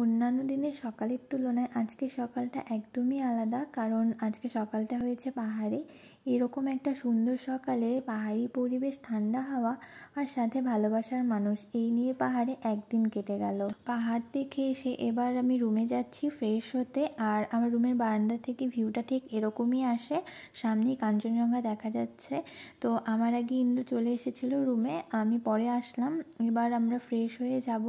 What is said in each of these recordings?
অন্যান্য দিনের সকালের তুলনায় আজকের সকালটা একদমই আলাদা, কারণ আজকে সকালটা হয়েছে পাহাড়ে। এরকম একটা সুন্দর সকালে পাহাড়ি পরিবেশ, ঠান্ডা হাওয়া আর সাথে ভালোবাসার মানুষ, এই নিয়ে পাহাড়ে একদিন কেটে গেল। পাহাড় দেখে এসে এবার আমি রুমে যাচ্ছি ফ্রেশ হতে। আর আমার রুমের বারান্দা থেকে ভিউটা ঠিক এরকমই আসে, সামনেই কাঞ্চনজঙ্ঘা দেখা যাচ্ছে। তো আমার আগে ইন্দ্র চলে এসেছিলো রুমে, আমি পরে আসলাম। এবার আমরা ফ্রেশ হয়ে যাব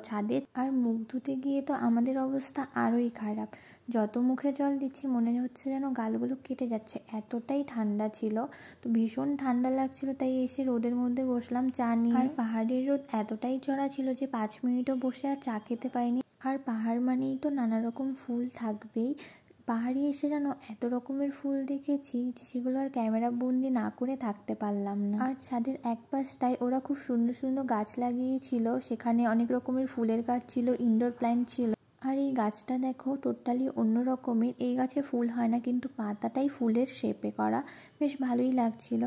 ছাদে। আর মুখ ধুতে গিয়ে তো আমাদের অবস্থা আরোই খারাপ। যত মুখে জল দিচ্ছি মনে হচ্ছে যেন গালগুলো কেটে যাচ্ছে, এতটাই ঠান্ডা ছিল। তো ভীষণ ঠান্ডা লাগছিল, তাই এসে রোদের মধ্যে বসলাম চা নিয়ে। আর পাহাড়ের রোদ এতটাই চড়া ছিল যে 5 মিনিটও বসে আর চা খেতে পারিনি। আর পাহাড় মানেই তো নানা রকম ফুল থাকবেই। পাহাড়ে এসে যেন এত রকমের ফুল দেখেছি যে সেগুলো আর ক্যামেরা বন্দি না করে থাকতে পারলাম না। আর ছাদের এক পাশটায় ওরা খুব সুন্দর সুন্দর গাছ লাগিয়েছিল, সেখানে অনেক রকমের ফুলের গাছ ছিল, ইনডোর প্ল্যান্ট ছিল। আর এই গাছটা দেখো টোটালি অন্য রকমের, এই গাছে ফুল হয় না কিন্তু পাতাটাই ফুলের শেপে করা, বেশ ভালোই লাগছিল।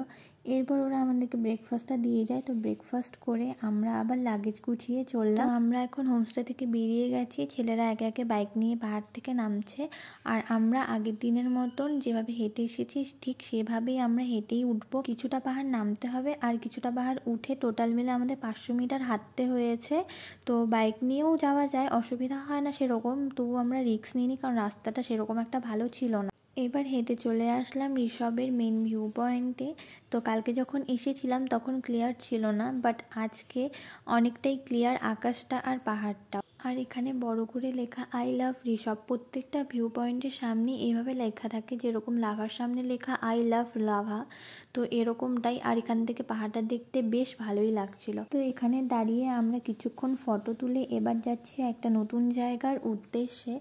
এরপর ওরা আমাদেরকে ব্রেকফাস্টটা দিয়ে যায়, তো ব্রেকফাস্ট করে আমরা আবার লাগেজ গুছিয়ে চললাম। আমরা এখন হোমস্টে থেকে বেরিয়ে গেছি, ছেলেরা একে একে বাইক নিয়ে পাহাড় থেকে নামছে। আর আমরা আগের দিনের মতন যেভাবে হেঁটে এসেছি ঠিক সেভাবেই আমরা হেঁটেই উঠবো। কিছুটা পাহাড় নামতে হবে আর কিছুটা পাহাড় উঠে টোটাল মিলে আমাদের 500 মিটার হাঁটতে হয়েছে। তো বাইক নিয়েও যাওয়া যায়, অসুবিধা হয় না সেরকম, তবু আমরা রিস্ক নিইনি কারণ রাস্তাটা সেরকম একটা ভালো ছিল না। এবার হেঁটে চলে আসলাম ঋষভের মেন ভিউ পয়েন্টে। তো কালকে যখন এসেছিলাম তখন ক্লিয়ার ছিল না, বাট আজকে অনেকটাই ক্লিয়ার আকাশটা আর পাহাড়টা। আর এখানে বড় করে লেখা আই লাভ ঋষভ। প্রত্যেকটা ভিউ পয়েন্টের সামনে এইভাবে লেখা থাকে, যেরকম লাভার সামনে লেখা আই লাভ লাভা, তো এরকমটাই। আর এখান থেকে পাহাড়টা দেখতে বেশ ভালোই লাগছিল। তো এখানে দাঁড়িয়ে আমরা কিছুক্ষণ ফটো তুলে এবার যাচ্ছি একটা নতুন জায়গার উদ্দেশ্যে।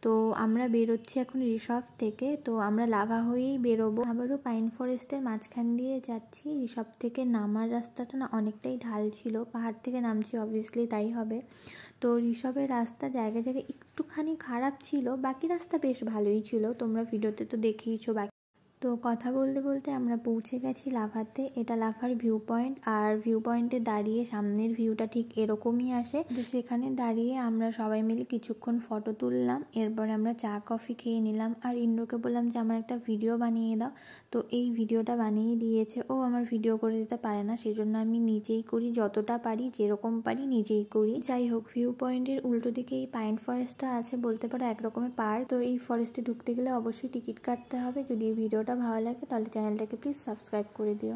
তো আমরা বেরোচ্ছি এখন ঋষভ থেকে, তো আমরা লাভা হয়েই বেরোবো। আবারও পাইন ফরেস্টের মাঝখান দিয়ে যাচ্ছি। ঋষভ থেকে নামার রাস্তাটা না অনেকটাই ঢাল ছিল, পাহাড় থেকে নামছি অবভিয়াসলি তাই হবে। তো ঋষভের রাস্তা জায়গায় জায়গায় একটুখানি খারাপ ছিল, বাকি রাস্তা বেশ ভালোই ছিল, তোমরা ভিডিওতে তো দেখেইছো। তো কথা বলতে বলতে আমরা পৌঁছে গেছি লাভাতে। এটা লাভার ভিউ পয়েন্ট, আর ভিউ পয়েন্টে দাঁড়িয়ে সামনের ভিউটা ঠিক এরকমই আসে। তো সেখানে দাঁড়িয়ে আমরা সবাই মিলে কিছুক্ষণ ফটো তুললাম, এরপরে আমরা চা কফি খেয়ে নিলাম। আর ইন্দ্রকে বললাম যে আমার একটা ভিডিও বানিয়ে দাও, তো এই ভিডিওটা বানিয়ে দিয়েছে। ও আমার ভিডিও করে দিতে পারে না, সেজন্য আমি নিজেই করি, যতটা পারি যেরকম পারি নিজেই করি। যাই হোক, ভিউ পয়েন্টের উল্টো দিকে এই পাইন ফরেস্টটা আছে, বলতে পারো একরকমের পার্ক। তো এই ফরেস্টে ঢুকতে গেলে অবশ্যই টিকিট কাটতে হবে। যদি এই ভিডিওটা ভালো লাগে তাহলে চ্যানেলটাকে প্লিজ সাবস্ক্রাইব করে দিও।